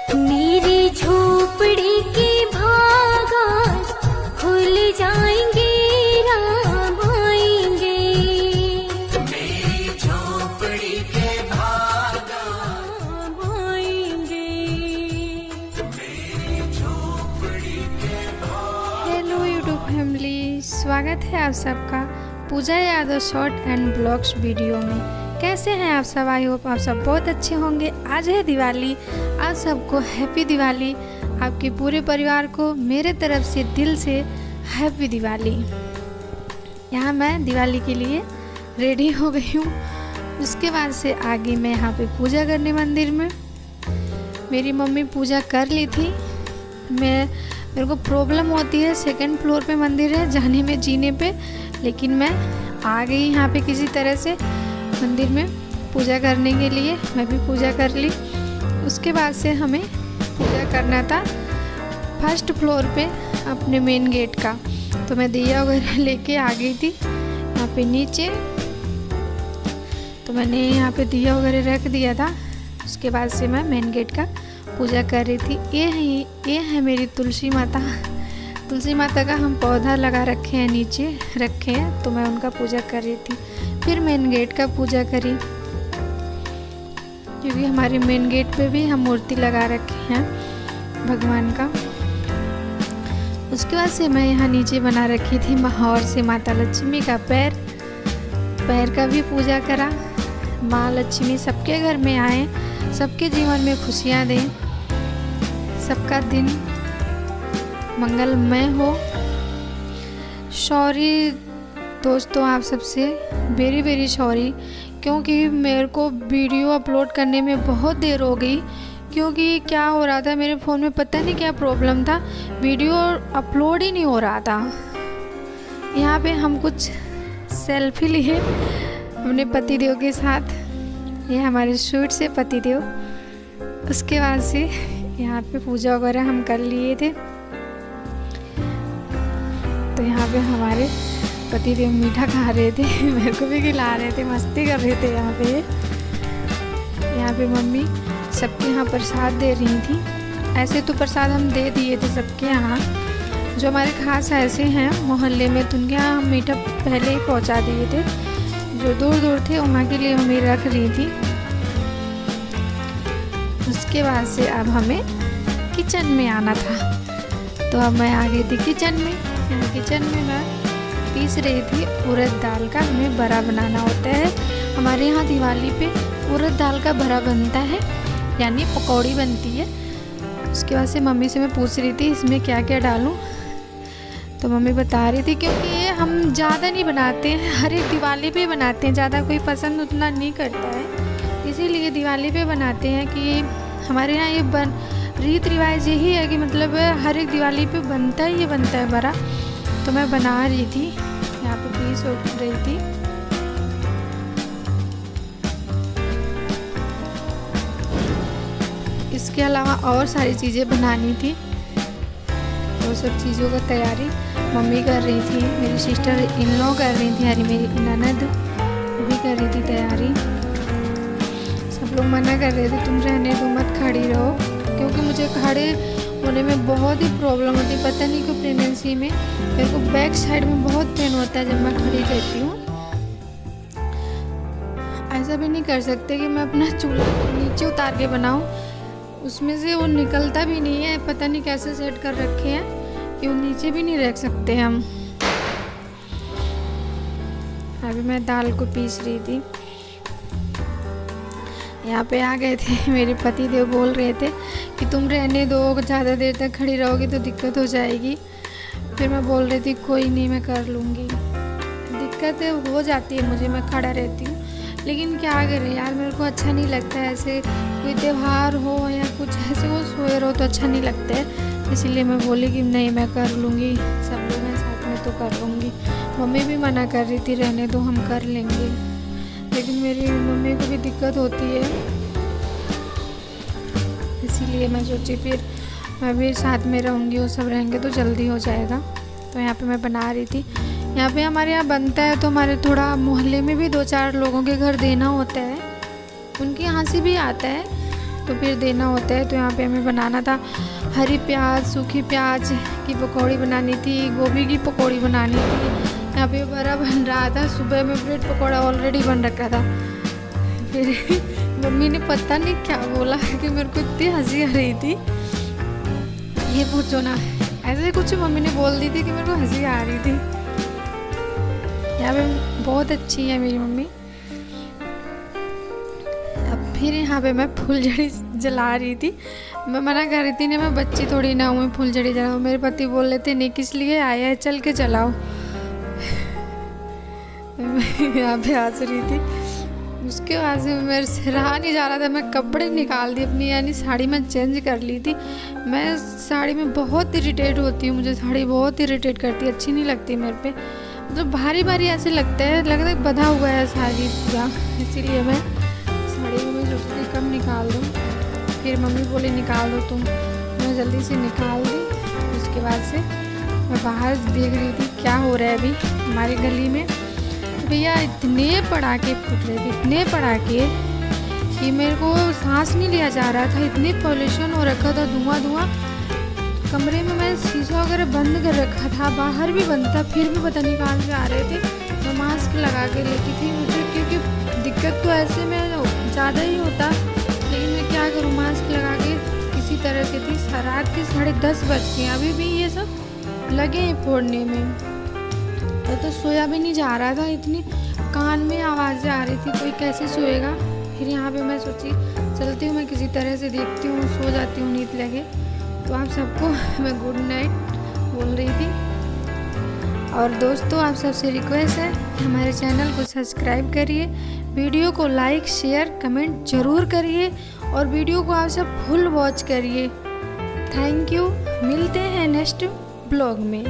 मेरी झोपड़ी के भागास खुल जाएंगे, राम आएंगे। मेरी झोपड़ी के भागास राम आएंगे। मेरी झोपड़ी के भागास। हेलो यूट्यूब फैमिली, स्वागत है आप सबका Puja Yadav short and blogs video में। कैसे हैं आप सब? आई होप आप सब बहुत अच्छे होंगे। आज है दिवाली, आप सबको हैप्पी दिवाली। आपके पूरे परिवार को मेरे तरफ से दिल से हैप्पी दिवाली। यहाँ मैं दिवाली के लिए रेडी हो गई हूँ। उसके बाद से आगे मैं यहाँ पे पूजा करने मंदिर में। मेरी मम्मी पूजा कर ली थी। मेरे को प्रॉब्लम होती है, सेकंड फ्लोर पे मंदिर है जाने में, जीने पे, लेकिन मैं आ गई यहाँ पे किसी तरह से मंदिर में पूजा करने के लिए। मैं भी पूजा कर ली। उसके बाद से हमें पूजा करना था फर्स्ट फ्लोर पे अपने मेन गेट का, तो मैं दिया वगैरह लेके आ गई थी यहाँ पे नीचे। तो मैंने यहाँ पे दिया वगैरह रख दिया था। उसके बाद से मैं मेन गेट का पूजा कर रही थी। ये है मेरी तुलसी माता। तुलसी माता का हम पौधा लगा रखे हैं, नीचे रखे हैं, तो मैं उनका पूजा कर रही थी। फिर मेन गेट का पूजा करी, क्योंकि हमारे मेन गेट पे भी हम मूर्ति लगा रखे हैं भगवान का। उसके बाद से मैं यहाँ नीचे बना रखी थी महावर से माता लक्ष्मी का पैर का भी पूजा करा। माँ लक्ष्मी सबके घर में आए, सबके जीवन में खुशियाँ दें, सबका दिन मंगलमय हो। सॉरी दोस्तों, आप सबसे वेरी वेरी सॉरी, क्योंकि मेरे को वीडियो अपलोड करने में बहुत देर हो गई। क्योंकि क्या हो रहा था, मेरे फ़ोन में पता नहीं क्या प्रॉब्लम था, वीडियो अपलोड ही नहीं हो रहा था। यहाँ पे हम कुछ सेल्फी लिए अपने पतिदेव के साथ। ये हमारे शूट से पतिदेव। उसके बाद से यहाँ पे पूजा वगैरह हम कर लिए थे। तो यहाँ पे हमारे पतिदेव मीठा खा रहे थे, मेरे को भी खिला रहे थे, मस्ती कर रहे थे। यहाँ पे मम्मी सबके यहाँ प्रसाद दे रही थी। ऐसे तो प्रसाद हम दे दिए थे सबके यहाँ, जो हमारे खास ऐसे हैं मोहल्ले में, तो उनके यहाँ हम मीठा पहले ही पहुँचा दिए थे। जो दूर दूर थे वहाँ के लिए मम्मी रख रही थी। उसके बाद से अब हमें किचन में आना था, तो अब मैं आ गई थी किचन में। यहाँ किचन में मैं पीस रही थी उड़द दाल का। हमें बड़ा बनाना होता है हमारे यहाँ दिवाली पे। उड़द दाल का बड़ा बनता है, यानी पकौड़ी बनती है। उसके बाद से मम्मी से मैं पूछ रही थी इसमें क्या क्या डालूं, तो मम्मी बता रही थी, क्योंकि ये हम ज़्यादा नहीं बनाते हैं, हर एक दिवाली पे बनाते हैं, ज़्यादा कोई पसंद उतना नहीं करता है, इसीलिए दिवाली पे बनाते हैं। कि हमारे यहाँ ये रीत रिवाज यही है कि मतलब हर एक दिवाली पे बनता है बड़ा। तो मैं बना रही थी, यहाँ पे पीस हो रही थी। इसके अलावा और सारी चीज़ें बनानी थी, वो सब चीज़ों का तैयारी मम्मी कर रही थी, मेरी सिस्टर इन लॉ कर रही थी, यानी मेरी ननद वो भी कर रही थी तैयारी। सब लोग मना कर रहे थे तुम रहने दो, मत खड़ी रहो, क्योंकि मुझे खड़े होने में बहुत ही प्रॉब्लम होती है। पता नहीं क्यों प्रेगनेंसी में मेरे को बैक साइड में बहुत पेन होता है जब मैं खड़ी रहती हूँ। ऐसा भी नहीं कर सकते कि मैं अपना चूल्हा नीचे उतार के बनाऊँ, उसमें से वो निकलता भी नहीं है। पता नहीं कैसे सेट कर रखे हैं कि वो नीचे भी नहीं रख सकते हम। अभी मैं दाल को पीस रही थी। यहाँ पे आ गए थे मेरे पतिदेव, बोल रहे थे कि तुम रहने दो, ज़्यादा देर तक खड़ी रहोगी तो दिक्कत हो जाएगी। फिर मैं बोल रही थी कोई नहीं, मैं कर लूँगी। दिक्कत हो जाती है मुझे, मैं खड़ा रहती हूँ, लेकिन क्या करें यार, मेरे को अच्छा नहीं लगता है। ऐसे कोई त्यौहार हो या कुछ ऐसे वो सोए रहो तो अच्छा नहीं लगता है, इसीलिए मैं बोली कि नहीं मैं कर लूँगी, सब लोग हैं साथ में तो कर लूँगी। मम्मी भी मना कर रही थी रहने दो, हम कर लेंगे, लेकिन मेरी मम्मी को भी दिक्कत होती है, इसीलिए मैं सोची फिर मैं भी साथ में रहूँगी, वो सब रहेंगे तो जल्दी हो जाएगा। तो यहाँ पे मैं बना रही थी। यहाँ पे हमारे यहाँ बनता है, तो हमारे थोड़ा मोहल्ले में भी 2-4 लोगों के घर देना होता है, उनके यहाँ से भी आता है। तो फिर देना होता है। तो यहाँ पे हमें बनाना था हरी प्याज, सूखी प्याज की पकौड़ी बनानी थी, गोभी की पकौड़ी बनानी थी। यहाँ पे बड़ा बन रहा था, सुबह में ब्रेड पकौड़ा ऑलरेडी बन रखा था। फिर मम्मी ने पता नहीं क्या बोला कि मेरे को इतनी हंसी आ रही थी, ये पूछो ना, ऐसे कुछ मम्मी ने बोल दी थी कि मेरे को हंसी आ रही थी। यहाँ पे बहुत अच्छी है मेरी मम्मी। अब फिर यहाँ पे मैं फुलझड़ी जला रही थी। मैं मना कर रही थी, नहीं मैं बच्ची थोड़ी ना हूँ मैं फुलझड़ी जलाऊँ। मेरे पति बोल रहे थे नहीं किस लिए आया है, चल के जलाओ। यहाँ पे हंस रही थी। उसके बाद से मेरे से रहा नहीं जा रहा था, मैं कपड़े निकाल दी अपनी, यानी साड़ी मैं चेंज कर ली थी। मैं साड़ी में बहुत इरिटेट होती हूँ, मुझे साड़ी बहुत इरिटेट करती है, अच्छी नहीं लगती मेरे पे। मतलब भारी भारी ऐसे लगता है बंधा हुआ है साड़ी पूरा, इसीलिए मैं साड़ी को मैं सोचती कम निकाल दूँ। फिर मम्मी बोले निकाल दो तुम, मैं जल्दी से निकाल दी। उसके बाद से मैं बाहर देख रही थी क्या हो रहा है अभी हमारी गली में। भैया इतने पटाखे फूट रहे थे, इतने पटाखे कि मेरे को सांस नहीं लिया जा रहा था, इतनी पॉल्यूशन हो रखा था, धुआं धुआं। कमरे में मैं शीशा वगैरह बंद कर रखा था, बाहर भी बंद था, फिर भी पता नहीं कहाँ से आ रहे थे। मैं मास्क लगा के लेती थी मुझे, क्योंकि दिक्कत तो ऐसे में ज़्यादा ही होता, लेकिन मैं क्या करूँ, मास्क लगा के किसी तरह से थी। रात के 10:30 बज गए, अभी भी ये सब लगे हैं फोड़ने में। तो सोया भी नहीं जा रहा था, इतनी कान में आवाज़ें आ रही थी, कोई कैसे सोएगा। फिर यहाँ पे मैं सोची चलती हूँ, मैं किसी तरह से देखती हूँ, सो जाती हूँ नींद लगे। तो आप सबको मैं गुड नाइट बोल रही थी। और दोस्तों आप सबसे रिक्वेस्ट है हमारे चैनल को सब्सक्राइब करिए, वीडियो को लाइक शेयर कमेंट ज़रूर करिए, और वीडियो को आप सब फुल वॉच करिए। थैंक यू, मिलते हैं नेक्स्ट ब्लॉग में।